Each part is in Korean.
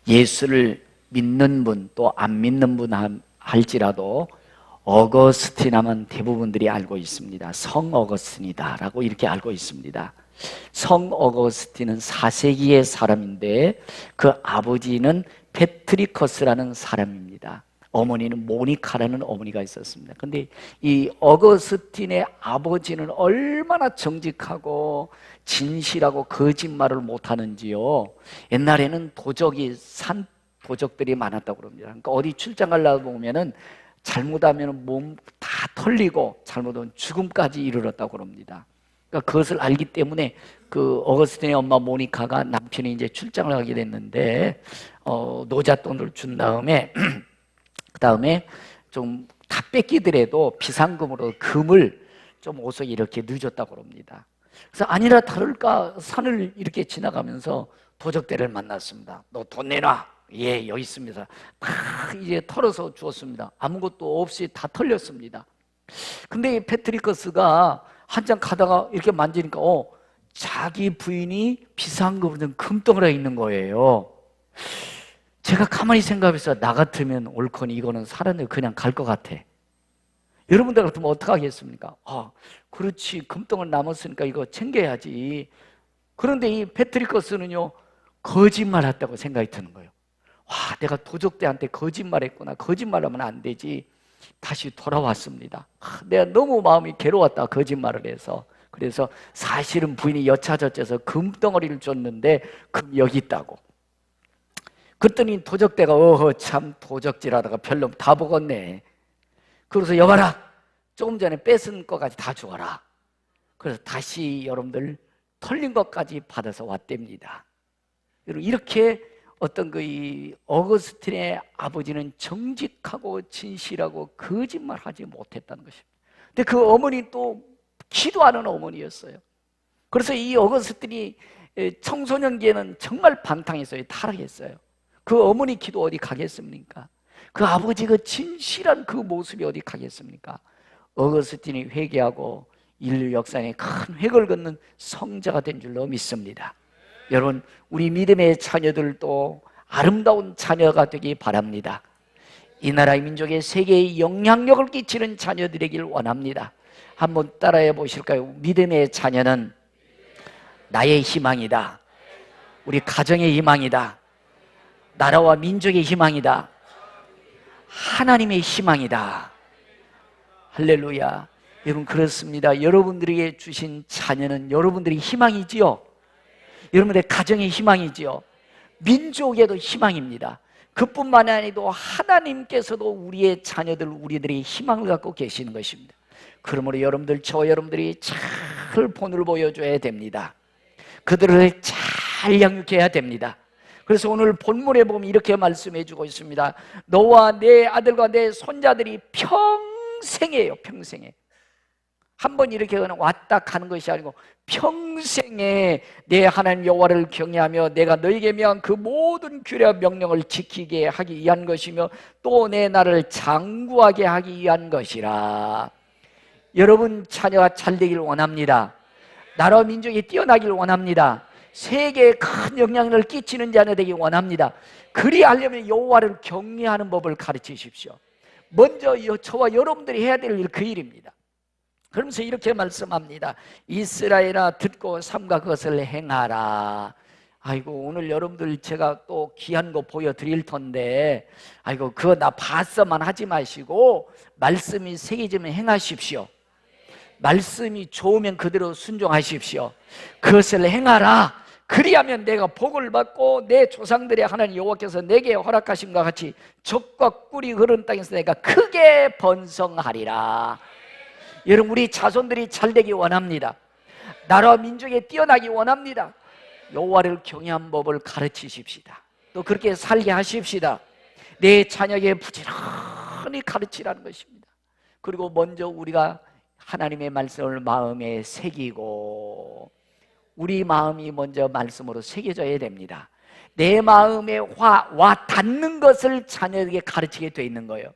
예수를 믿는 분 또 안 믿는 분 할지라도 어거스틴 하면 대부분들이 알고 있습니다. 성 어거스틴이다 라고 이렇게 알고 있습니다. 성 어거스틴은 4세기의 사람인데 그 아버지는 페트리커스라는 사람입니다. 어머니는 모니카라는 어머니가 있었습니다. 근데 이 어거스틴의 아버지는 얼마나 정직하고 진실하고 거짓말을 못하는지요. 옛날에는 산 도적들이 많았다고 그럽니다. 그러니까 어디 출장 가려고 보면은 잘못하면 몸 다 털리고 잘못하면 죽음까지 이르렀다고 그럽니다. 그러니까 그것을 알기 때문에 그 어거스틴의 엄마 모니카가 남편이 이제 출장을 가게 됐는데 노잣돈을 준 다음에 그 다음에 좀 다 뺏기더라도 비상금으로 금을 좀 오서 이렇게 늦었다고 그럽니다. 그래서 아니라 다를까 산을 이렇게 지나가면서 도적대를 만났습니다. 너 돈 내놔. 예, 여기 있습니다. 다 이제 털어서 주었습니다. 아무것도 없이 다 털렸습니다. 근데 이 패트리커스가 한참 가다가 이렇게 만지니까 자기 부인이 비상금을 든 금덩어리가 있는 거예요. 제가 가만히 생각해서 나 같으면 옳거니 이거는 사람들 그냥 갈 것 같아. 여러분들 같으면 어떻게 하겠습니까? 그렇지, 금덩어리 남았으니까 이거 챙겨야지. 그런데 이 패트리커스는요, 거짓말 했다고 생각이 드는 거예요. 내가 도적대한테 거짓말했구나. 거짓말하면 안 되지. 다시 돌아왔습니다. 내가 너무 마음이 괴로웠다, 거짓말을 해서. 그래서 사실은 부인이 여차저차해서 금덩어리를 줬는데 금 여기 있다고. 그랬더니 도적대가 참 도적질하다가 별로 다 먹었네. 그래서 여봐라, 조금 전에 뺏은 것까지 다 주어라. 그래서 다시 여러분들 털린 것까지 받아서 왔답니다. 여러분, 이렇게 어떤 이 어거스틴의 아버지는 정직하고 진실하고 거짓말하지 못했다는 것입니다. 근데 그 어머니 또 기도하는 어머니였어요. 그래서 이 어거스틴이 청소년기에는 정말 방탕했어요. 타락했어요. 그 어머니 기도 어디 가겠습니까? 그 아버지 그 진실한 그 모습이 어디 가겠습니까? 어거스틴이 회개하고 인류 역사에 큰 획을 긋는 성자가 된 줄로 믿습니다. 여러분, 우리 믿음의 자녀들도 아름다운 자녀가 되기 바랍니다. 이 나라의 민족의 세계에 영향력을 끼치는 자녀들이길 원합니다. 한번 따라해 보실까요? 믿음의 자녀는 나의 희망이다. 우리 가정의 희망이다. 나라와 민족의 희망이다. 하나님의 희망이다. 할렐루야. 여러분, 그렇습니다. 여러분들에게 주신 자녀는 여러분들의 희망이지요. 여러분의 가정의 희망이지요. 민족에도 희망입니다. 그뿐만이 아니고 하나님께서도 우리의 자녀들, 우리들의 희망을 갖고 계시는 것입니다. 그러므로 여러분들, 여러분들이 잘 본을 보여줘야 됩니다. 그들을 잘 양육해야 됩니다. 그래서 오늘 본문에 보면 이렇게 말씀해 주고 있습니다. 너와 내 아들과 내 손자들이 평생이에요. 평생에. 한번 이렇게 그냥 왔다 가는 것이 아니고 평생에 내 하나님 여호와를 경외하며 내가 너에게 명한 그 모든 규례와 명령을 지키게 하기 위한 것이며 또 내 나라를 장구하게 하기 위한 것이라. 여러분 자녀가 잘 되기를 원합니다. 나라와 민족이 뛰어나기를 원합니다. 세계에 큰 영향력을 끼치는 자녀 되기 원합니다. 그리하려면 여호와를 경외하는 법을 가르치십시오. 먼저 저와 여러분들이 해야 될 일, 그 일입니다. 그러면서 이렇게 말씀합니다. 이스라엘아, 듣고 삼가 그것을 행하라. 아이고, 오늘 여러분들 제가 또 귀한 거 보여드릴 텐데, 아이고, 그거 나 봤어만 하지 마시고 말씀이 새겨지면 행하십시오. 말씀이 좋으면 그대로 순종하십시오. 그것을 행하라. 그리하면 내가 복을 받고 내 조상들의 하나님 여호와께서 내게 허락하심과 같이 젖과 꿀이 흐르는 땅에서 내가 크게 번성하리라. 여러분, 우리 자손들이 잘되기 원합니다. 나라와 민족에 뛰어나기 원합니다. 여호와를 경외한 법을 가르치십시다. 또 그렇게 살게 하십시다. 내 자녀에게 부지런히 가르치라는 것입니다. 그리고 먼저 우리가 하나님의 말씀을 마음에 새기고, 우리 마음이 먼저 말씀으로 새겨져야 됩니다. 내 마음에 와 닿는 것을 자녀에게 가르치게 돼 있는 거예요.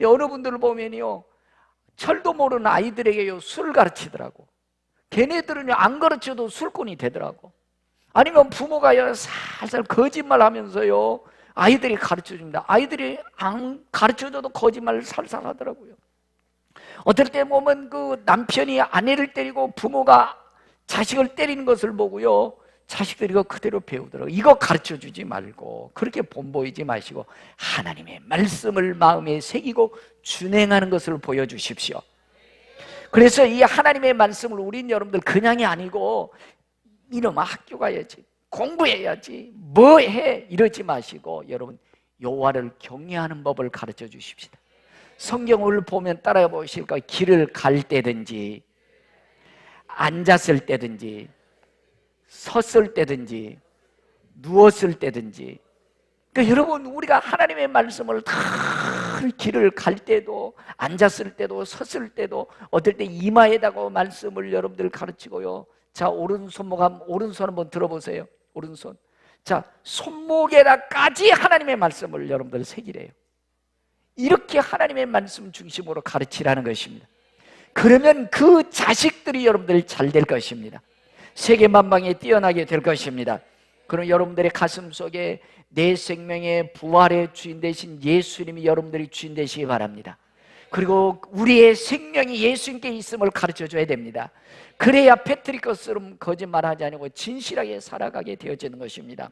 어느 분들을 보면요, 철도 모르는 아이들에게요 술을 가르치더라고. 걔네들은 안 가르쳐도 술꾼이 되더라고. 아니면 부모가요 살살 거짓말하면서요 아이들이 가르쳐 줍니다. 아이들이 안 가르쳐줘도 거짓말을 살살 하더라고요. 어떨 때 보면 그 남편이 아내를 때리고 부모가 자식을 때리는 것을 보고요, 자식들이 이거 그대로 배우더라고요. 이거 가르쳐 주지 말고, 그렇게 본보이지 마시고 하나님의 말씀을 마음에 새기고 준행하는 것을 보여주십시오. 그래서 이 하나님의 말씀을 우린 여러분들 그냥이 아니고, 이놈아 학교 가야지, 공부해야지, 뭐 해, 이러지 마시고 여러분 여호와를 경외하는 법을 가르쳐 주십시다. 성경을 보면 따라 보실 거예요. 길을 갈 때든지 앉았을 때든지 섰을 때든지 누웠을 때든지, 그러니까 여러분 우리가 하나님의 말씀을 다 길을 갈 때도 앉았을 때도 섰을 때도 어떨 때 이마에다가 말씀을 여러분들 가르치고요. 자, 오른손 한번 들어보세요. 오른손. 자, 손목에다까지 하나님의 말씀을 여러분들 새기래요. 이렇게 하나님의 말씀 중심으로 가르치라는 것입니다. 그러면 그 자식들이 여러분들 잘 될 것입니다. 세계 만방에 뛰어나게 될 것입니다. 그럼 여러분들의 가슴 속에 내 생명의 부활의 주인 되신 예수님이 여러분들이 주인 되시기 바랍니다. 그리고 우리의 생명이 예수님께 있음을 가르쳐줘야 됩니다. 그래야 패트릭처럼 거짓말하지 않고 진실하게 살아가게 되어지는 것입니다.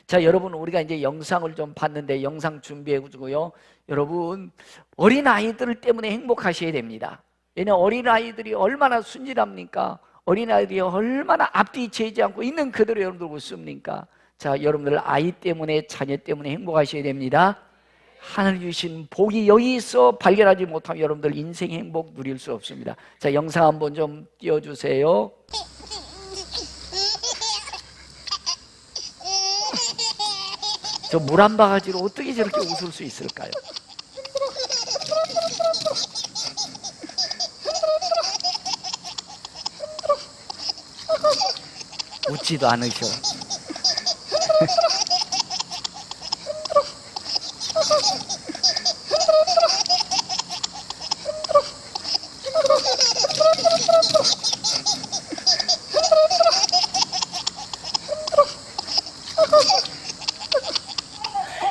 자, 여러분 우리가 이제 영상을 좀 봤는데 영상 준비해 주고요. 여러분 어린아이들 때문에 행복하셔야 됩니다. 왜냐하면 어린아이들이 얼마나 순진합니까? 어린아이들이 얼마나 앞뒤 재지 않고 있는 그대로 여러분들 웃습니까? 자, 여러분들 아이 때문에, 자녀 때문에 행복하셔야 됩니다. 하늘 주신 복이 여기 있어 발견하지 못하면 여러분들 인생 행복 누릴 수 없습니다. 자, 영상 한번 좀 띄워주세요. 저 물 한 바가지로 어떻게 저렇게 웃을 수 있을까요? 웃지도 않으셔.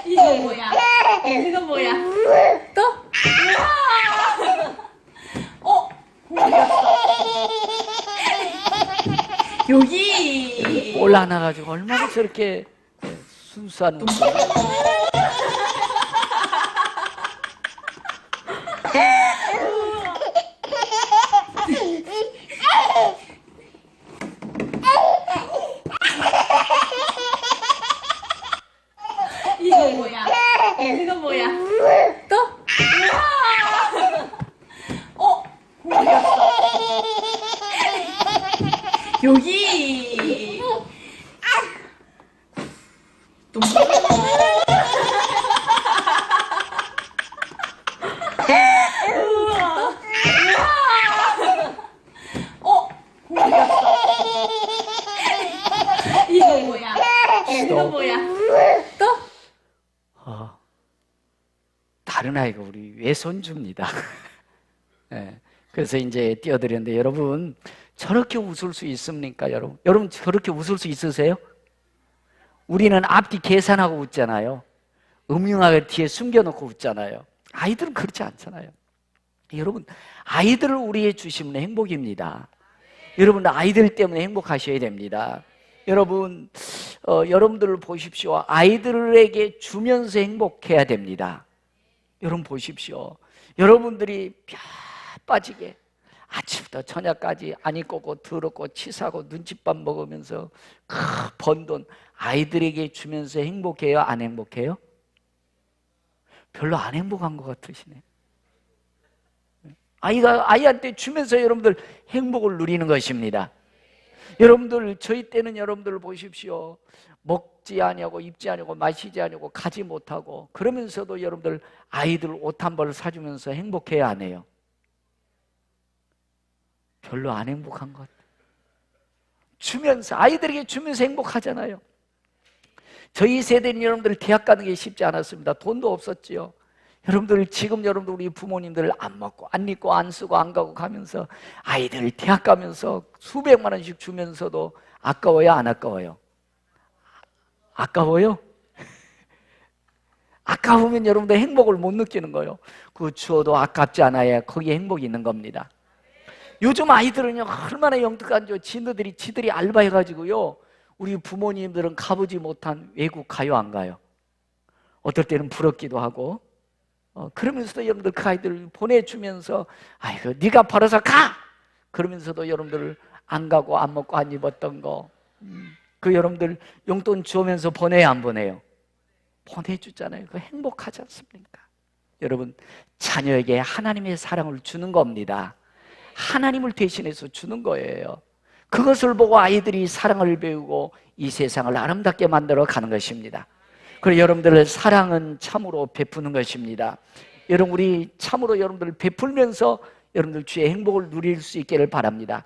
이거 뭐야? 이거 뭐야? 또? 우와! 여기 올 안아가지고 얼마나 저렇게 순수한 웃음. 이거 뭐야? 이거 뭐야? 또? 우와! 여기 또 이거 뭐야? 이거 뭐야? 또? 다른 아이가 우리 외손주입니다. 네, 그래서 이제 띄워드렸는데 여러분 저렇게 웃을 수 있습니까? 여러분 저렇게 웃을 수 있으세요? 우리는 앞뒤 계산하고 웃잖아요. 음흉하게 뒤에 숨겨놓고 웃잖아요. 아이들은 그렇지 않잖아요. 여러분 아이들을 우리의 주시면 행복입니다. 여러분 아이들 때문에 행복하셔야 됩니다. 여러분 여러분들을 보십시오. 아이들에게 주면서 행복해야 됩니다. 여러분 보십시오. 여러분들이 뼈 빠지게 아침부터 저녁까지 안 입고 더럽고 치사하고 눈칫밥 먹으면서 번 돈 아이들에게 주면서 행복해요? 안 행복해요? 별로 안 행복한 것 같으시네. 아이한테 주면서 여러분들 행복을 누리는 것입니다. 여러분들 저희 때는 여러분들 보십시오. 먹지 아니하고 입지 아니하고 마시지 아니하고 가지 못하고 그러면서도 여러분들 아이들 옷 한 벌 사주면서 행복해야 안 해요? 별로 안 행복한 것 같아요. 주면서 아이들에게 주면서 행복하잖아요. 저희 세대는 여러분들 대학 가는 게 쉽지 않았습니다. 돈도 없었지요. 여러분들 지금 여러분들 우리 부모님들 안 먹고 안 입고 안 쓰고 안 가고 가면서 아이들 대학 가면서 수백만 원씩 주면서도 아까워요 안 아까워요? 아까워요? 아까우면 여러분들 행복을 못 느끼는 거예요. 그 주어도 아깝지 않아야 거기에 행복이 있는 겁니다. 요즘 아이들은요 얼마나 영특한죠. 지들이 알바해가지고요 우리 부모님들은 가보지 못한 외국 가요 안 가요? 어떨 때는 부럽기도 하고 그러면서도 여러분들 그 아이들 보내주면서 아이고 네가 벌어서 가! 그러면서도 여러분들 안 가고 안 먹고 안 입었던 거 그 여러분들 용돈 주면서 보내야 안 보내요? 보내주잖아요. 그 행복하지 않습니까? 여러분 자녀에게 하나님의 사랑을 주는 겁니다. 하나님을 대신해서 주는 거예요. 그것을 보고 아이들이 사랑을 배우고 이 세상을 아름답게 만들어 가는 것입니다. 그리고 여러분들 사랑은 참으로 베푸는 것입니다. 여러분 우리 참으로 여러분들 베풀면서 여러분들 주의 행복을 누릴 수 있기를 바랍니다.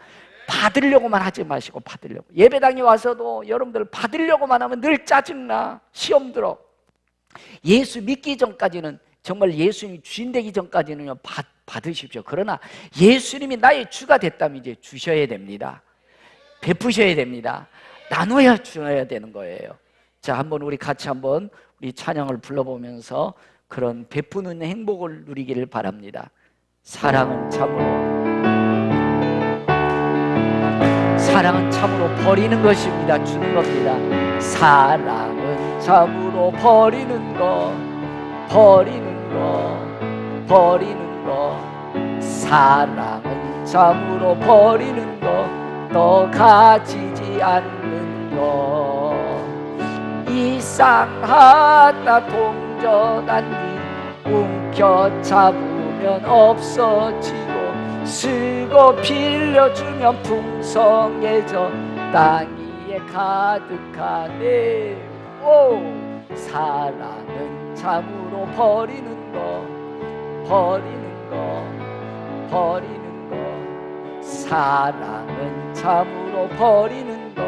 받으려고만 하지 마시고 받으려고 예배당에 와서도 여러분들 받으려고만 하면 늘 짜증나 시험 들어. 예수 믿기 전까지는 정말 예수님이 주인 되기 전까지는요 받으십시오. 그러나 예수님이 나의 주가 됐다면 이제 주셔야 됩니다. 베푸셔야 됩니다. 나눠야 주어야 되는 거예요. 자, 한번 우리 같이 한번 우리 찬양을 불러보면서 그런 베푸는 행복을 누리기를 바랍니다. 사랑은 참으로 버리는 것입니다. 주는 겁니다. 사랑은 참으로 버리는 거. 사랑은 참으로 버리는 거. 또 가지지 않는 거. 이상하다 동전한니 움켜잡으면 없어지고 쓰고 빌려주면 풍성해져 땅 위에 가득하네. 오! 사랑은 참으로 버리는 거. 사랑은 참으로 버리는 거.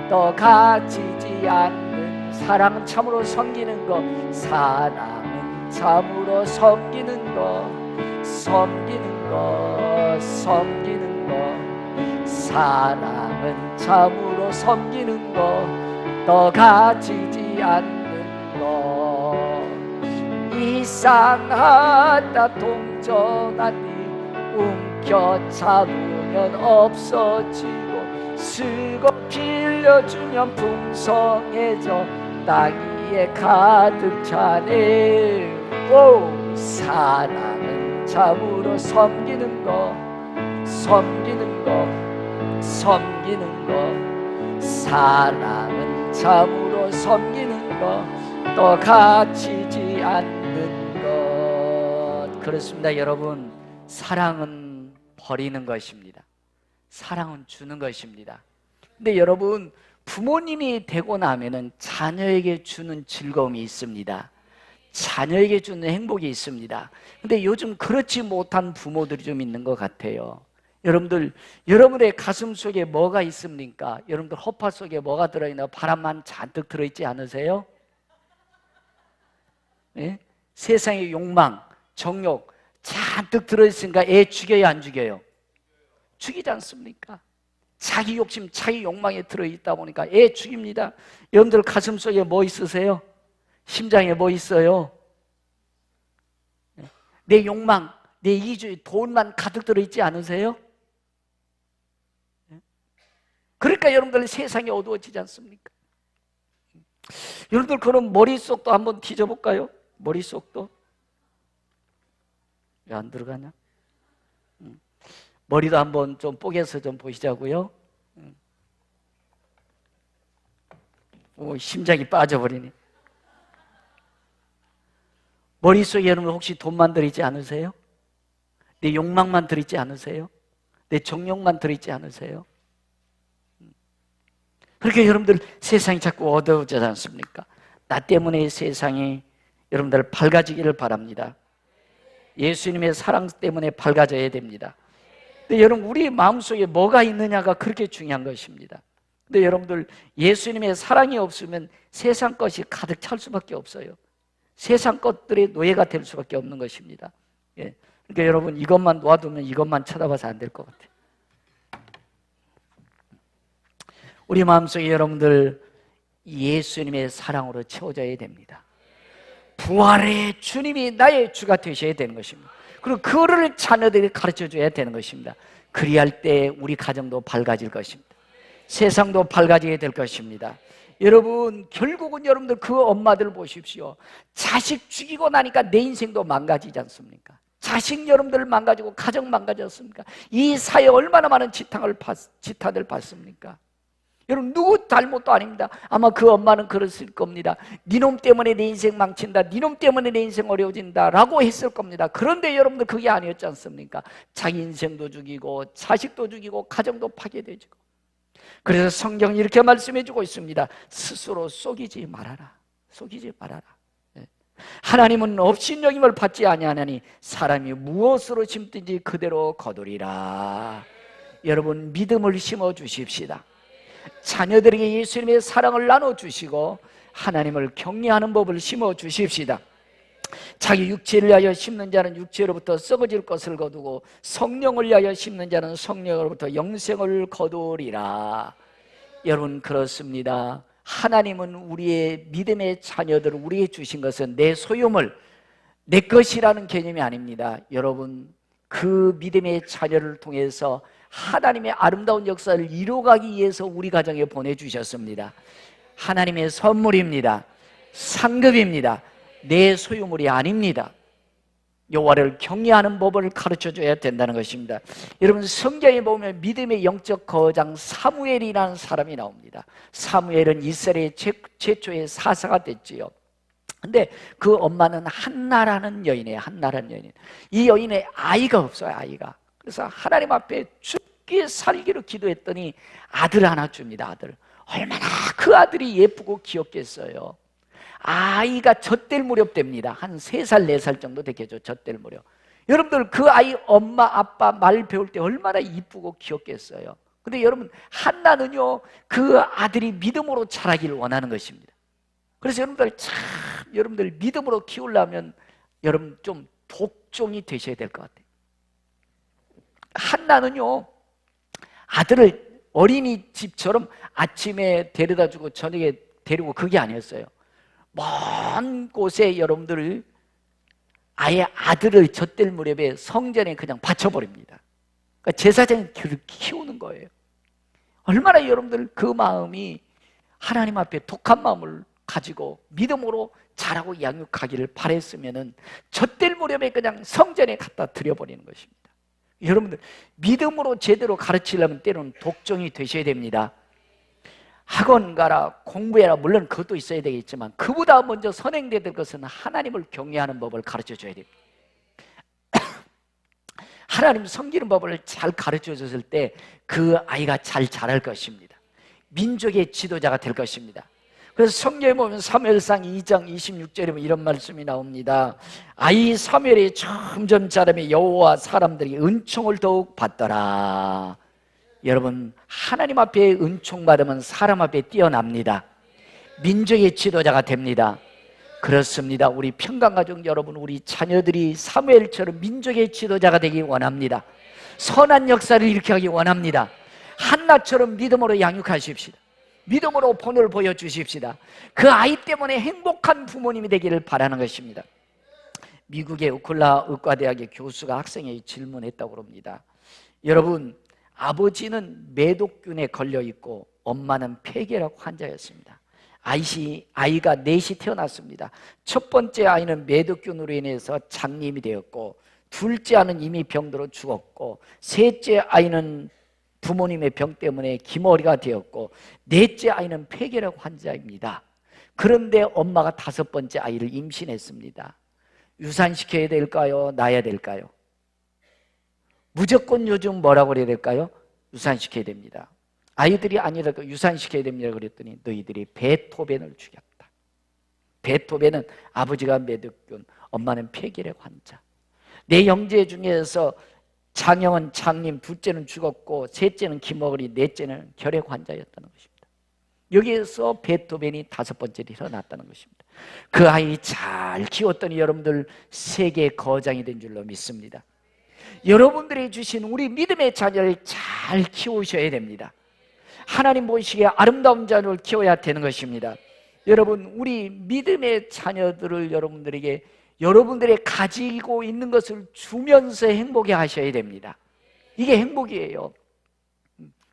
또 가지지 않는 사랑은 참으로 섬기는 거. 사랑은 참으로 섬기는 거. 사랑은 참으로 섬기는 거. 또 가지지 않는 거. 이상하다 동전하니 움켜잡으면 없어지고 쓰고 빌려주면 풍성해져 땅 위에 가득 차네. 오! 사랑은 참으로 섬기는 거. 사랑은 참으로 섬기는 거. 또 가지지 않는 것. 그렇습니다. 여러분 사랑은 버리는 것입니다. 사랑은 주는 것입니다. 근데 여러분 부모님이 되고 나면은 자녀에게 주는 즐거움이 있습니다. 자녀에게 주는 행복이 있습니다. 근데 요즘 그렇지 못한 부모들이 좀 있는 것 같아요. 여러분들 여러분의 가슴 속에 뭐가 있습니까? 여러분들 허파 속에 뭐가 들어있나? 바람만 잔뜩 들어있지 않으세요? 네? 세상의 욕망, 정욕 잔뜩 들어있으니까 애 죽여요 안 죽여요? 죽이지 않습니까? 자기 욕심, 자기 욕망에 들어있다 보니까 애 죽입니다. 여러분들 가슴 속에 뭐 있으세요? 심장에 뭐 있어요? 내 욕망, 내 이기주의, 돈만 가득 들어있지 않으세요? 그러니까 여러분들 세상이 어두워지지 않습니까? 여러분들 그럼 머릿속도 한번 뒤져볼까요? 머릿속도 왜 안 들어가냐? 머리도 한번 좀 뽀개서 좀 보시자고요. 오, 심장이 빠져버리네. 머릿속에 여러분 혹시 돈만 들어있지 않으세요? 내 욕망만 들어있지 않으세요? 내 정욕만 들어있지 않으세요? 그렇게 여러분들 세상이 자꾸 어두워지지 않습니까? 나 때문에 세상이 여러분들 밝아지기를 바랍니다. 예수님의 사랑 때문에 밝아져야 됩니다. 근데 여러분 우리 마음속에 뭐가 있느냐가 그렇게 중요한 것입니다. 근데 여러분들 예수님의 사랑이 없으면 세상 것이 가득 찰 수밖에 없어요. 세상 것들의 노예가 될 수밖에 없는 것입니다. 예. 그러니까 여러분 이것만 놓아두면 이것만 쳐다봐서 안 될 것 같아요. 우리 마음속에 여러분들 예수님의 사랑으로 채워져야 됩니다. 부활의 주님이 나의 주가 되셔야 되는 것입니다. 그리고 그거를 자녀들이 가르쳐줘야 되는 것입니다. 그리할 때 우리 가정도 밝아질 것입니다. 세상도 밝아지게 될 것입니다. 여러분, 결국은 여러분들 그 엄마들 보십시오. 자식 죽이고 나니까 내 인생도 망가지지 않습니까? 자식 여러분들 망가지고 가정 망가졌습니까? 이 사회에 얼마나 많은 지탄을 받습니까? 여러분, 누구 잘못도 아닙니다. 아마 그 엄마는 그랬을 겁니다. 니놈 때문에 내 인생 망친다, 니놈 때문에 내 인생 어려워진다 라고 했을 겁니다. 그런데 여러분들 그게 아니었지 않습니까? 자기 인생도 죽이고 자식도 죽이고 가정도 파괴되고. 그래서 성경이 이렇게 말씀해 주고 있습니다. 스스로 속이지 말아라. 속이지 말아라. 하나님은 업신여김을 받지 아니하나니 사람이 무엇으로 심든지 그대로 거두리라. 여러분, 믿음을 심어 주십시다. 자녀들에게 예수님의 사랑을 나눠주시고 하나님을 경외하는 법을 심어 주십시다. 자기 육체를 위하여 심는 자는 육체로부터 썩어질 것을 거두고 성령을 위하여 심는 자는 성령으로부터 영생을 거두리라. 여러분, 그렇습니다. 하나님은 우리의 믿음의 자녀들을 우리에게 주신 것은 내 소유물, 내 것이라는 개념이 아닙니다. 여러분, 그 믿음의 자녀를 통해서 하나님의 아름다운 역사를 이루어가기 위해서 우리 가정에 보내주셨습니다. 하나님의 선물입니다. 상급입니다. 내 소유물이 아닙니다. 여호와를 경외하는 법을 가르쳐줘야 된다는 것입니다. 여러분, 성경에 보면 믿음의 영적 거장 사무엘이라는 사람이 나옵니다. 사무엘은 이스라엘의 최초의 사사가 됐지요. 근데 그 엄마는 한나라는 여인이에요. 한나라는 여인. 이 여인의 아이가 없어요. 아이가. 그래서 하나님 앞에 죽기 살기로 기도했더니 아들 하나 줍니다. 아들. 얼마나 그 아들이 예쁘고 귀엽겠어요. 아이가 젖될 무렵 됩니다. 한 3살, 4살 정도 되겠죠. 젖될 무렵. 여러분들, 그 아이 엄마, 아빠 말 배울 때 얼마나 이쁘고 귀엽겠어요. 근데 여러분, 한나는요, 그 아들이 믿음으로 자라기를 원하는 것입니다. 그래서 여러분들 믿음으로 키우려면 여러분 좀 독종이 되셔야 될 것 같아요. 한나는요, 아들을 어린이집처럼 아침에 데려다 주고 저녁에 데리고 그게 아니었어요. 먼 곳에 여러분들 아예 아들을 젖될 무렵에 성전에 그냥 바쳐버립니다. 그러니까 제사장이 그를 키우는 거예요. 얼마나 여러분들 그 마음이 하나님 앞에 독한 마음을 가지고 믿음으로 자라고 양육하기를 바랬으면은 젖될 무렵에 그냥 성전에 갖다 드려버리는 것입니다. 여러분들, 믿음으로 제대로 가르치려면 때로는 독종이 되셔야 됩니다. 학원 가라, 공부해라, 물론 그것도 있어야 되겠지만 그보다 먼저 선행돼야 될 것은 하나님을 경외하는 법을 가르쳐줘야 됩니다. 하나님 섬기는 법을 잘 가르쳐줬을 때 그 아이가 잘 자랄 것입니다. 민족의 지도자가 될 것입니다. 그래서 성경에 보면 사무엘상 2장 26절에 보면 이런 말씀이 나옵니다. 아이 사무엘이 점점 자라며 여호와 사람들이 은총을 더욱 받더라. 여러분, 하나님 앞에 은총 받으면 사람 앞에 뛰어납니다. 민족의 지도자가 됩니다. 그렇습니다. 우리 평강가족 여러분, 우리 자녀들이 사무엘처럼 민족의 지도자가 되기 원합니다. 선한 역사를 일으키기 원합니다. 한나처럼 믿음으로 양육하십시다. 믿음으로 본을 보여주십시다. 그 아이 때문에 행복한 부모님이 되기를 바라는 것입니다. 미국의 우클라 의과대학의 교수가 학생에게 질문했다고 합니다. 여러분, 아버지는 매독균에 걸려있고 엄마는 폐결핵 환자였습니다. 아이가 넷이 태어났습니다. 첫 번째 아이는 매독균으로 인해서 장님이 되었고, 둘째 아이는 이미 병들어 죽었고, 셋째 아이는 부모님의 병 때문에 기머리가 되었고, 넷째 아이는 폐결핵 환자입니다. 그런데 엄마가 5번째 아이를 임신했습니다. 유산시켜야 될까요? 낳아야 될까요? 무조건 요즘 뭐라고 그래야 될까요? 유산시켜야 됩니다. 아이들이 아니라도 유산시켜야 됩니다. 그랬더니 너희들이 베토벤을 죽였다. 베토벤은 아버지가 매독균, 엄마는 폐결핵 환자. 내 형제 중에서 장영은 장님, 둘째는 죽었고 셋째는 기머리, 넷째는 결핵 환자였다는 것입니다. 여기에서 베토벤이 5번째로 일어났다는 것입니다. 그 아이 잘 키웠더니 여러분들 세계 거장이 된 줄로 믿습니다. 여러분들이 주신 우리 믿음의 자녀를 잘 키우셔야 됩니다. 하나님 보시기에 아름다운 자녀를 키워야 되는 것입니다. 여러분, 우리 믿음의 자녀들을 여러분들이 가지고 있는 것을 주면서 행복해 하셔야 됩니다. 이게 행복이에요.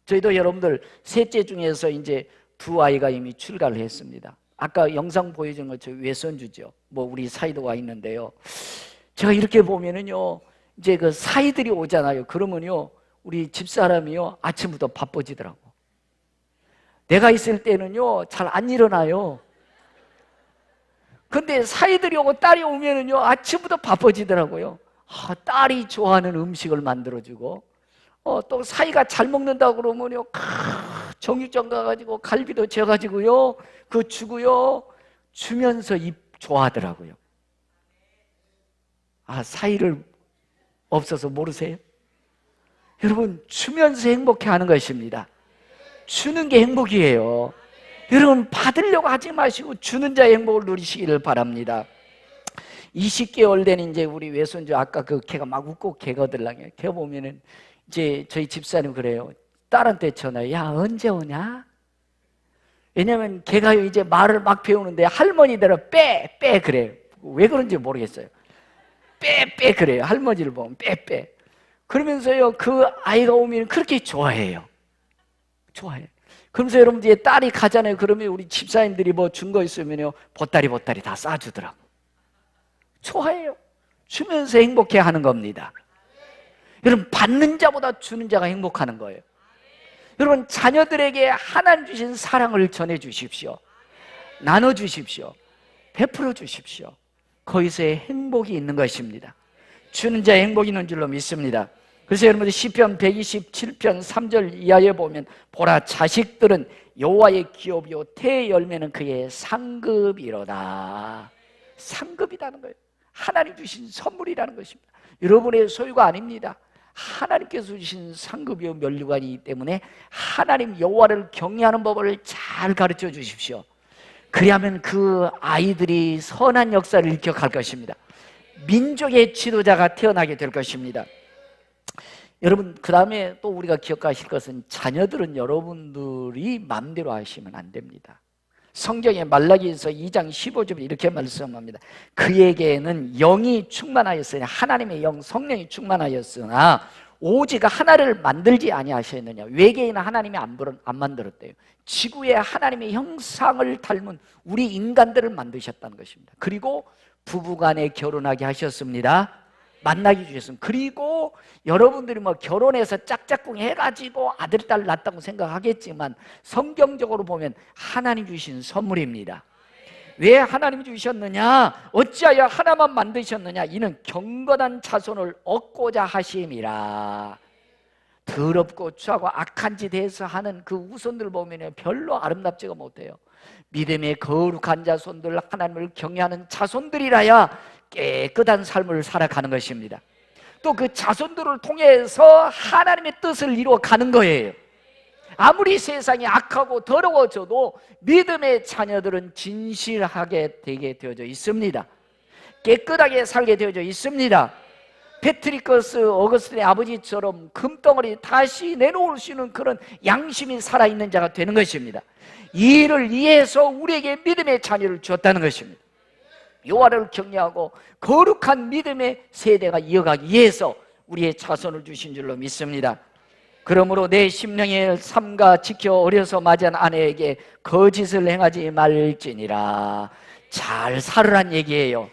저희도 여러분들 셋째 중에서 이제 두 아이가 이미 출가를 했습니다. 아까 영상 보여준 것처럼 외손주죠. 뭐 우리 사이도 와 있는데요. 제가 이렇게 보면은요, 이제 그 사이들이 오잖아요. 그러면요, 우리 집사람이요, 아침부터 바빠지더라고. 내가 있을 때는요, 잘 안 일어나요. 근데 사이들이 오고 딸이 오면은요, 아침부터 바빠지더라고요. 딸이 좋아하는 음식을 만들어주고, 또 사이가 잘 먹는다고 그러면요, 정육점 가가지고 갈비도 재가지고요, 그거 주고요, 주면서 좋아하더라고요. 사이를 없어서 모르세요? 여러분, 주면서 행복해 하는 것입니다. 주는 게 행복이에요. 여러분, 받으려고 하지 마시고 주는 자의 행복을 누리시기를 바랍니다. 20개월 된 이제 우리 외손주, 아까 그 걔가 막 웃고 개거들랑해요. 걔 보면은 이제 저희 집사님 그래요. 딸한테 전화해. 야, 언제 오냐? 왜냐면 걔가 이제 말을 막 배우는데 할머니들은 빼 그래요. 왜 그런지 모르겠어요. 빼 그래요. 할머니를 보면 빼. 그러면서요, 그 아이가 오면 그렇게 좋아해요. 좋아해요. 그러면서 여러분, 이제 딸이 가잖아요. 그러면 우리 집사님들이 뭐 준 거 있으면요, 보따리 다 싸주더라고. 좋아해요. 주면서 행복해 하는 겁니다. 여러분, 받는 자보다 주는 자가 행복하는 거예요. 여러분, 자녀들에게 하나님 주신 사랑을 전해 주십시오. 나눠 주십시오. 베풀어 주십시오. 거기서의 행복이 있는 것입니다. 주는 자의 행복이 있는 줄로 믿습니다. 그래서 여러분들 시편 127편 3절 이하에 보면, 보라, 자식들은 여호와의 기업이요 태의 열매는 그의 상급이로다. 상급이라는 거예요. 하나님 주신 선물이라는 것입니다. 여러분의 소유가 아닙니다. 하나님께서 주신 상급이요 면류관이기 때문에 하나님 여호와를 경외하는 법을 잘 가르쳐 주십시오. 그리하면 그 아이들이 선한 역사를 일으켜갈 것입니다. 민족의 지도자가 태어나게 될 것입니다. 여러분, 그 다음에 또 우리가 기억하실 것은, 자녀들은 여러분들이 마음대로 하시면 안 됩니다. 성경의 말라기서 2장 15절에 이렇게 말씀합니다. 그에게는 영이 충만하였으나, 하나님의 영 성령이 충만하였으나 오직 하나를 만들지 아니하셨느냐. 외계인은 하나님이 안 만들었대요. 지구에 하나님의 형상을 닮은 우리 인간들을 만드셨다는 것입니다. 그리고 부부간에 결혼하게 하셨습니다. 만나게 주셨습니다. 그리고 여러분들이 뭐 결혼해서 짝짝꿍 해가지고 아들, 딸 낳았다고 생각하겠지만, 성경적으로 보면 하나님 주신 선물입니다. 왜 하나님이 주셨느냐? 어찌하여 하나만 만드셨느냐? 이는 경건한 자손을 얻고자 하심이라. 더럽고 추하고 악한 짓 해서 하는 그 후손들 보면 별로 아름답지가 못해요. 믿음의 거룩한 자손들, 하나님을 경외하는 자손들이라야 깨끗한 삶을 살아가는 것입니다. 또 그 자손들을 통해서 하나님의 뜻을 이루어가는 거예요. 아무리 세상이 악하고 더러워져도 믿음의 자녀들은 진실하게 되게 되어져 있습니다. 깨끗하게 살게 되어져 있습니다. 패트리커스 어거스틴의 아버지처럼 금덩어리 다시 내놓을 수 있는 그런 양심이 살아있는 자가 되는 것입니다. 이 일을 위해서 우리에게 믿음의 자녀를 주었다는 것입니다. 여호와를 경외하고 거룩한 믿음의 세대가 이어가기 위해서 우리의 자손을 주신 줄로 믿습니다. 그러므로 내 심령의 삼가 지켜 어려서 맞이한 아내에게 거짓을 행하지 말지니라. 잘 살으란 얘기예요.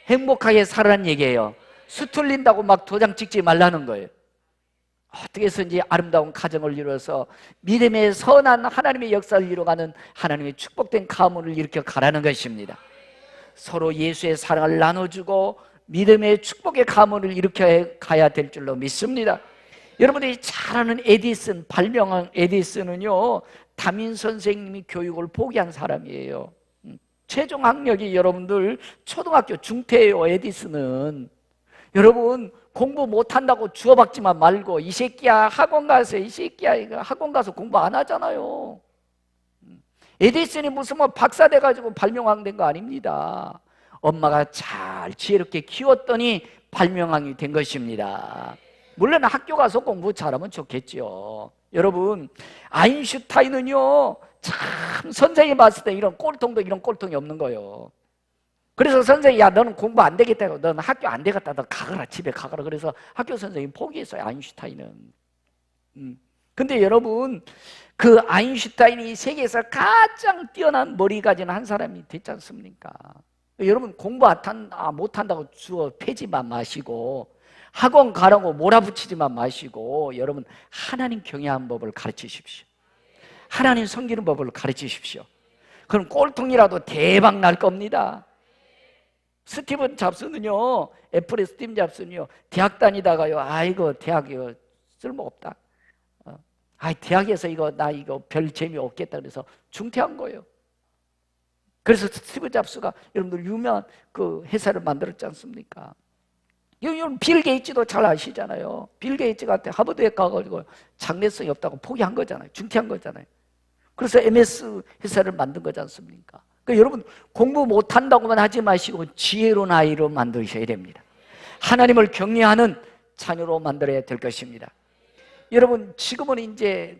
행복하게 살으란 얘기예요. 수틀린다고 막 도장 찍지 말라는 거예요. 어떻게 해서든지 아름다운 가정을 이루어서 믿음의 선한 하나님의 역사를 이루어가는 하나님의 축복된 가문을 일으켜 가라는 것입니다. 서로 예수의 사랑을 나눠주고 믿음의 축복의 가문을 일으켜 가야 될 줄로 믿습니다. 여러분들이 잘 아는 에디슨, 발명한 에디슨은요, 담임 선생님이 교육을 포기한 사람이에요. 최종 학력이 여러분들 초등학교 중퇴예요. 에디슨은. 여러분, 공부 못한다고 주워박지만 말고, 이 새끼야 학원 가서, 이 새끼야 이거 학원 가서 공부 안 하잖아요. 에디슨이 무슨 뭐 박사 돼가지고 발명왕 된 거 아닙니다. 엄마가 잘 지혜롭게 키웠더니 발명왕이 된 것입니다. 물론 학교 가서 공부 잘하면 좋겠죠. 여러분, 아인슈타인은요, 참 선생님이 봤을 때 이런 꼴통도 이런 꼴통이 없는 거예요. 그래서 선생님이 야 너는 공부 안 되겠다고, 너는 학교 안 되겠다, 너 가거라, 집에 가거라. 그래서 학교 선생님이 포기했어요, 아인슈타인은. 근데 여러분, 그 아인슈타인이 세계에서 가장 뛰어난 머리 가진 한 사람이 됐지 않습니까? 여러분, 공부 못한다고 주어 패지만 마시고, 학원 가라고 몰아붙이지만 마시고, 여러분 하나님 경외하는 법을 가르치십시오. 하나님 섬기는 법을 가르치십시오. 그럼 꼴통이라도 대박 날 겁니다. 스티븐 잡스는요, 애플의 스티븐 잡스는요, 대학 다니다가요, 아이고 대학이요 쓸모없다, 대학에서 나 이거 별 재미없겠다 그래서 중퇴한 거예요. 그래서 스티븐 잡스가 여러분들 유명한 그 회사를 만들었지 않습니까? 여러분 빌 게이츠도 잘 아시잖아요. 빌 게이츠가 하버드에 가가지고 장래성이 없다고 포기한 거잖아요. 중퇴한 거잖아요. 그래서 MS 회사를 만든 거지 않습니까? 그러니까 여러분 공부 못한다고만 하지 마시고 지혜로운 아이로 만드셔야 됩니다. 하나님을 경외하는 자녀로 만들어야 될 것입니다. 여러분 지금은 이제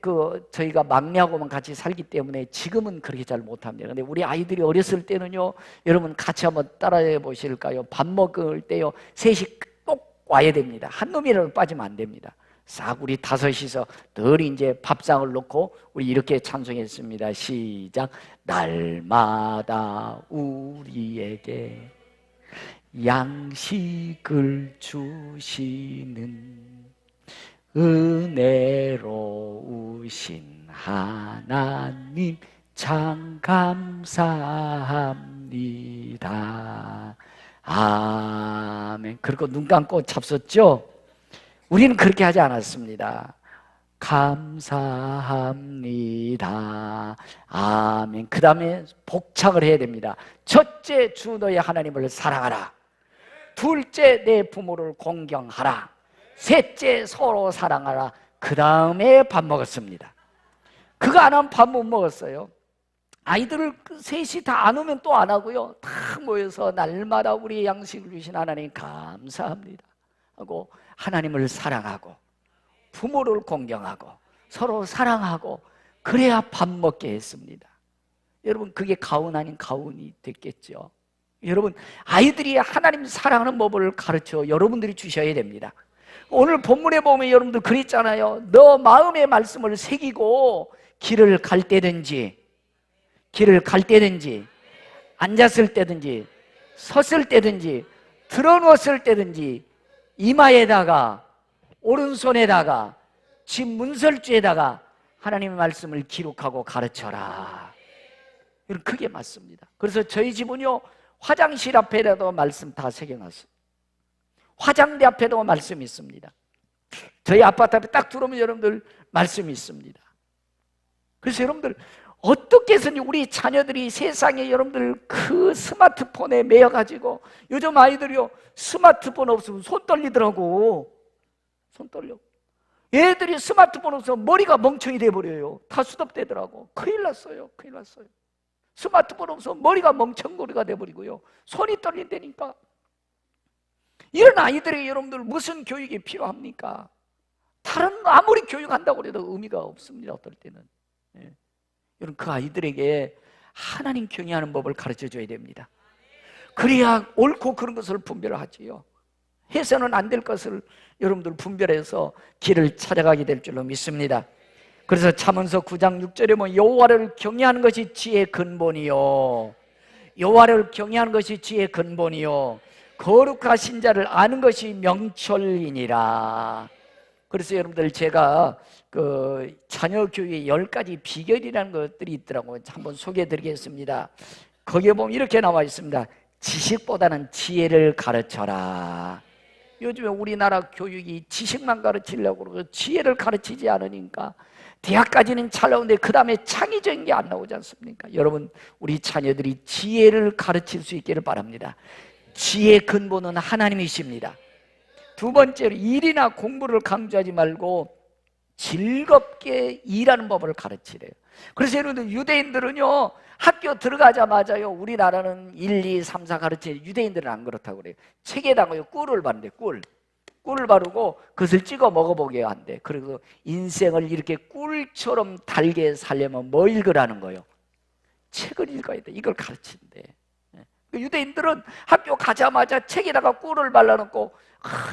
저희가 막내하고만 같이 살기 때문에 지금은 그렇게 잘 못합니다. 근데 우리 아이들이 어렸을 때는요, 여러분 같이 한번 따라해 보실까요? 밥 먹을 때요, 셋이 꼭 와야 됩니다. 한 놈이라도 빠지면 안 됩니다. 싹 우리 다섯이서 늘 이제 밥상을 놓고 우리 이렇게 찬송했습니다. 시작. 날마다 우리에게 양식을 주시는 은혜로우신 하나님 참 감사합니다. 아멘. 그리고 눈 감고 잡섰죠? 우리는 그렇게 하지 않았습니다. 감사합니다. 아멘. 그 다음에 복창을 해야 됩니다. 첫째, 주 너의 하나님을 사랑하라. 둘째, 내 부모를 공경하라. 셋째, 서로 사랑하라. 그 다음에 밥 먹었습니다. 그거 안 하면 밥 못 먹었어요. 아이들을 셋이 다 안 오면 또 안 하고요, 다 모여서 날마다 우리 양식을 주신 하나님 감사합니다 하고 하나님을 사랑하고 부모를 공경하고 서로 사랑하고 그래야 밥 먹게 했습니다. 여러분 그게 가훈 아닌 가훈이 됐겠죠. 여러분 아이들이 하나님 사랑하는 법을 가르쳐 여러분들이 주셔야 됩니다. 오늘 본문에 보면 여러분들 그랬잖아요. 너 마음의 말씀을 새기고 길을 갈 때든지 앉았을 때든지 섰을 때든지 들어누웠을 때든지 이마에다가 오른손에다가 집 문설주에다가 하나님의 말씀을 기록하고 가르쳐라. 이런 그게 맞습니다. 그래서 저희 집은요, 화장실 앞에라도 말씀 다 새겨놨어요. 화장대 앞에도 말씀이 있습니다. 저희 아파트 앞에 딱 들어오면 여러분들 말씀이 있습니다. 그래서 여러분들 어떻게 해서든지 우리 자녀들이 세상에 여러분들 그 스마트폰에 매여가지고, 요즘 아이들이요 스마트폰 없으면 손 떨리더라고. 손 떨려. 애들이 스마트폰 없으면 머리가 멍청이 돼버려요. 다 수덥되더라고. 큰일 났어요. 스마트폰 없으면 머리가 멍청거리가 돼버리고요, 손이 떨린다니까. 이런 아이들에게 여러분들 무슨 교육이 필요합니까? 다른 아무리 교육한다고 해도 의미가 없습니다. 어떨 때는. 여러분 그 아이들에게 하나님 경외하는 법을 가르쳐줘야 됩니다. 그래야 옳고 그런 것을 분별하지요. 해서는 안 될 것을 여러분들 분별해서 길을 찾아가게 될 줄로 믿습니다. 그래서 잠언서 9장 6절에 보면 여호와를 경외하는 것이 지혜의 근본이요, 여호와를 경외하는 것이 지혜의 근본이요, 거룩하신 자를 아는 것이 명철이니라. 그래서 여러분들 제가 그 자녀 교육의 10가지 비결이라는 것들이 있더라고요. 한번 소개해 드리겠습니다. 거기에 보면 이렇게 나와 있습니다. 지식보다는 지혜를 가르쳐라. 요즘에 우리나라 교육이 지식만 가르치려고 그러고 지혜를 가르치지 않으니까 대학까지는 잘 나오는데 그 다음에 창의적인 게 안 나오지 않습니까? 여러분 우리 자녀들이 지혜를 가르칠 수 있기를 바랍니다. 지혜의 근본은 하나님이십니다. 두 번째로 일이나 공부를 강조하지 말고 즐겁게 일하는 법을 가르치래요. 그래서 여러분들 유대인들은요, 학교 들어가자마자요, 우리나라는 1, 2, 3, 4 가르치는데 유대인들은 안 그렇다고 그래요. 책에다가요 꿀을 바른대. 꿀 꿀을 바르고 그것을 찍어 먹어보게 한대. 그리고 인생을 이렇게 꿀처럼 달게 살려면 뭐 읽으라는 거예요? 책을 읽어야 돼. 이걸 가르친대. 유대인들은 학교 가자마자 책에다가 꿀을 발라놓고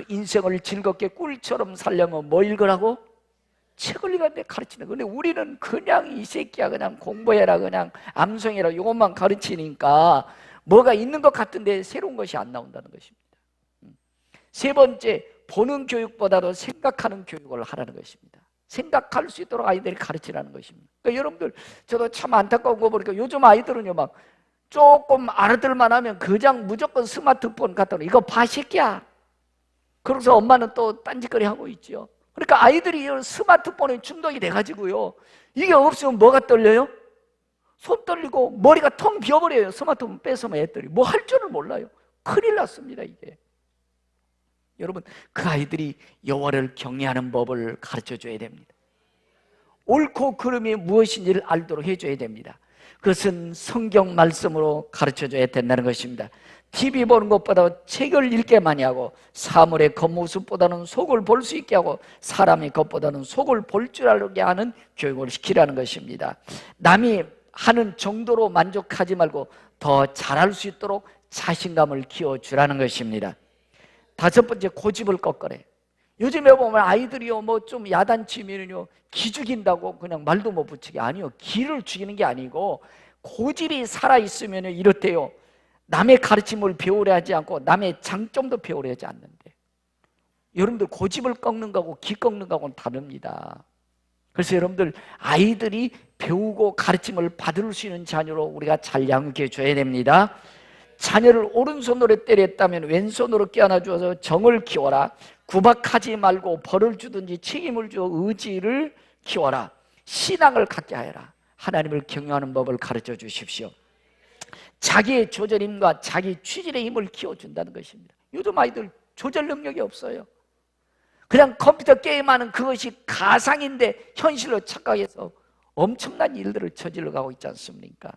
인생을 즐겁게 꿀처럼 살려면 뭐 읽으라고? 책을 읽었는데 가르치는. 근데 우리는 그냥 이 새끼야 그냥 공부해라 그냥 암송해라 이것만 가르치니까 뭐가 있는 것 같은데 새로운 것이 안 나온다는 것입니다. 세 번째, 보는 교육보다도 생각하는 교육을 하라는 것입니다. 생각할 수 있도록 아이들이 가르치라는 것입니다. 그러니까 여러분들 저도 참 안타까운 거 보니까 요즘 아이들은요 막 조금 알아들만 하면 그냥 무조건 스마트폰 갖다 놓고 이거 봐 새끼야. 그래서 엄마는 또 딴짓거리 하고 있죠. 그러니까 아이들이 스마트폰에 중독이 돼가지고요 이게 없으면 뭐가 떨려요? 손 떨리고 머리가 텅 비어버려요. 스마트폰 뺏으면 애들이 뭐 할 줄을 몰라요. 큰일 났습니다 이게. 여러분 그 아이들이 여호와를 경외하는 법을 가르쳐줘야 됩니다. 옳고 그름이 무엇인지를 알도록 해줘야 됩니다. 그것은 성경 말씀으로 가르쳐줘야 된다는 것입니다. TV 보는 것보다 책을 읽게 많이 하고 사물의 겉모습보다는 속을 볼 수 있게 하고 사람의 것보다는 속을 볼 줄 알게 하는 교육을 시키라는 것입니다. 남이 하는 정도로 만족하지 말고 더 잘할 수 있도록 자신감을 키워주라는 것입니다. 다섯 번째, 고집을 꺾으래. 요즘에 보면 아이들이요 뭐 좀 야단치면요 기 죽인다고 그냥 말도 못 붙이게. 아니요, 기를 죽이는 게 아니고 고집이 살아있으면 이렇대요. 남의 가르침을 배우려 하지 않고 남의 장점도 배우려 하지 않는데, 여러분들 고집을 꺾는 거하고 기 꺾는 거하고는 다릅니다. 그래서 여러분들 아이들이 배우고 가르침을 받을 수 있는 자녀로 우리가 잘 양육해 줘야 됩니다. 자녀를 오른손으로 때렸다면 왼손으로 껴안아 주어서 정을 키워라. 구박하지 말고 벌을 주든지 책임을 주어 의지를 키워라. 신앙을 갖게 하여라. 하나님을 경외하는 법을 가르쳐 주십시오. 자기의 조절힘과 자기 취질의 힘을 키워준다는 것입니다. 요즘 아이들 조절 능력이 없어요. 그냥 컴퓨터 게임하는 그것이 가상인데 현실로 착각해서 엄청난 일들을 저질러 가고 있지 않습니까?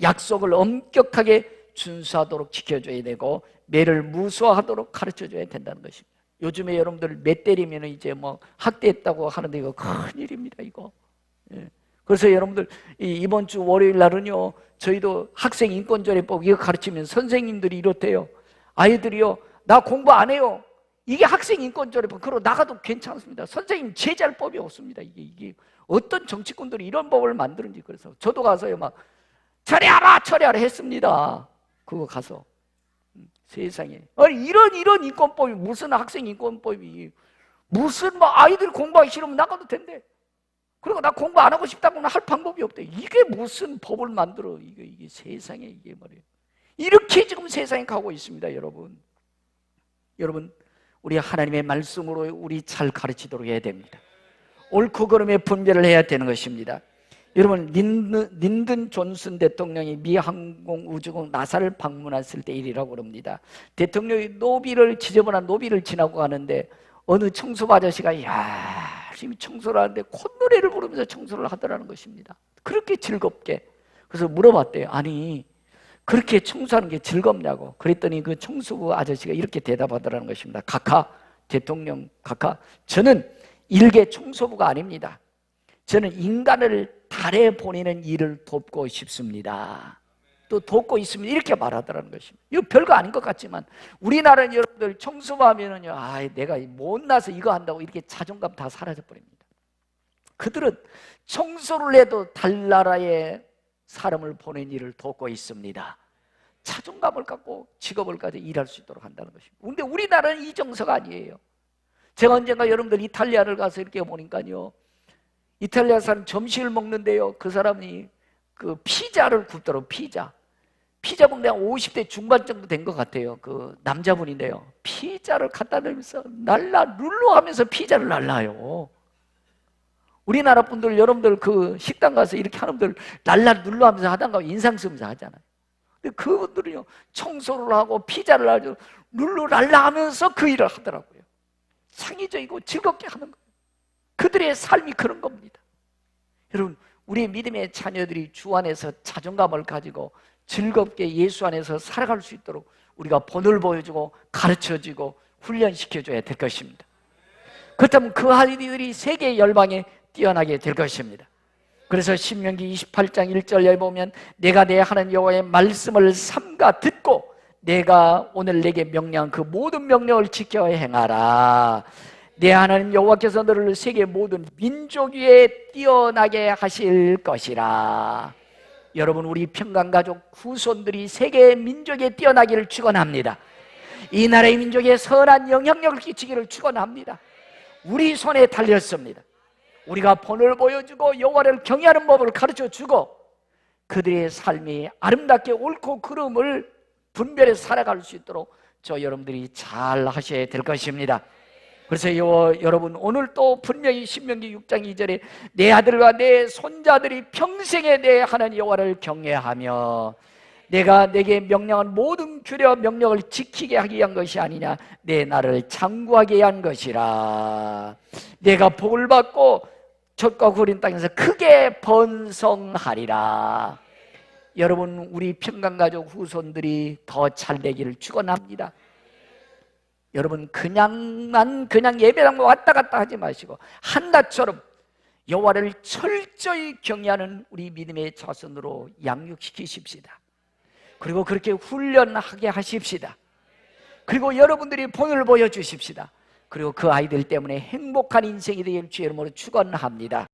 약속을 엄격하게 준수하도록 지켜줘야 되고 매를 무수하도록 가르쳐줘야 된다는 것입니다. 요즘에 여러분들 매 때리면 이제 뭐 학대했다고 하는데 이거 큰일입니다 이거. 예. 그래서 여러분들 이번 주 월요일 날은요 저희도 학생 인권조례법 이거 가르치면 선생님들이 이렇대요. 아이들이요 나 공부 안 해요. 이게 학생 인권조례법. 그러고 나가도 괜찮습니다. 선생님 제재할 법이 없습니다. 이게 어떤 정치꾼들이 이런 법을 만드는지. 그래서 저도 가서요 막 처리하라 했습니다. 그거 가서 세상에 이런 인권법이 무슨 학생 인권법이 무슨 뭐 아이들이 공부하기 싫으면 나가도 된대. 그리고 나 공부 안 하고 싶다고는 할 방법이 없대. 이게 무슨 법을 만들어 이게 세상에 이게 말이에요. 이렇게 지금 세상에 가고 있습니다. 여러분 우리 하나님의 말씀으로 우리 잘 가르치도록 해야 됩니다. 옳고 그름의 분별을 해야 되는 것입니다. 여러분 린든 존슨 대통령이 미 항공우주국 나사를 방문했을 때 일이라고 그럽니다. 대통령이 지저분한 노비를 지나고 가는데 어느 청소부 아저씨가 열심히 청소를 하는데 콧노래를 부르면서 청소를 하더라는 것입니다. 그렇게 즐겁게. 그래서 물어봤대요. 아니 그렇게 청소하는 게 즐겁냐고. 그랬더니 그 청소부 아저씨가 이렇게 대답하더라는 것입니다. 대통령 각하, 저는 일개 청소부가 아닙니다. 저는 인간을 달에 보내는 일을 돕고 싶습니다. 또 돕고 있습니다. 이렇게 말하더라는 것입니다. 이거 별거 아닌 것 같지만 우리나라는 여러분들 청소부 하면은요, 내가 못나서 이거 한다고 이렇게 자존감 다 사라져 버립니다. 그들은 청소를 해도 달나라에 사람을 보낸 일을 돕고 있습니다. 자존감을 갖고 직업을 가지고 일할 수 있도록 한다는 것입니다. 근데 우리나라는 이 정서가 아니에요. 제가 언젠가 여러분들 이탈리아를 가서 이렇게 보니까요, 이탈리아 사람 점심을 먹는데요, 그 사람이 그 피자를 굽더라고요. 피자 먹는데 한 50대 중반 정도 된 것 같아요. 그 남자분인데요, 피자를 갖다 대면서 룰루 하면서 피자를 날라요. 우리나라 분들 여러분들 그 식당 가서 이렇게 하는 분들 룰루 하면서 하다가 인상 쓰면서 하잖아요. 근데 그분들은요 청소를 하고 피자를 아주 룰루 랄라 하면서 그 일을 하더라고요. 창의적이고 즐겁게 하는 거예요. 그들의 삶이 그런 겁니다. 여러분 우리 믿음의 자녀들이 주 안에서 자존감을 가지고 즐겁게 예수 안에서 살아갈 수 있도록 우리가 본을 보여주고 가르쳐주고 훈련시켜줘야 될 것입니다. 그렇다면 그 아이들이 세계 열방에 뛰어나게 될 것입니다. 그래서 신명기 28장 1절에 보면 내가 내 하나님 여호와의 말씀을 삼가 듣고 내가 오늘 내게 명령한 그 모든 명령을 지켜 행하라. 내 하나님 여호와께서 너를 세계 모든 민족 위에 뛰어나게 하실 것이라. 여러분, 우리 평강가족 후손들이 세계 민족에 뛰어나기를 축원합니다. 이 나라의 민족에 선한 영향력을 끼치기를 축원합니다. 우리 손에 달렸습니다. 우리가 본을 보여주고 여호와를 경외하는 법을 가르쳐주고 그들의 삶이 아름답게 옳고 그름을 분별해 살아갈 수 있도록 저 여러분들이 잘 하셔야 될 것입니다. 그래서 여러분, 오늘 또 분명히 신명기 6장 2절에 내 아들과 내 손자들이 평생에 내 하나님 여호와를 경외하며 내가 내게 명령한 모든 규례와 명령을 지키게 하기 위한 것이 아니냐, 내 나라를 장구하게 한 것이라. 내가 복을 받고 젖과 구린 땅에서 크게 번성하리라. 여러분, 우리 평강가족 후손들이 더 잘 되기를 축원합니다. 여러분, 그냥 예배당에 왔다 갔다 하지 마시고 한나처럼 여호와를 철저히 경외하는 우리 믿음의 자손으로 양육시키십시다. 그리고 그렇게 훈련하게 하십시다. 그리고 여러분들이 본을 보여주십시다. 그리고 그 아이들 때문에 행복한 인생이 되길 주의 이름으로 축원합니다.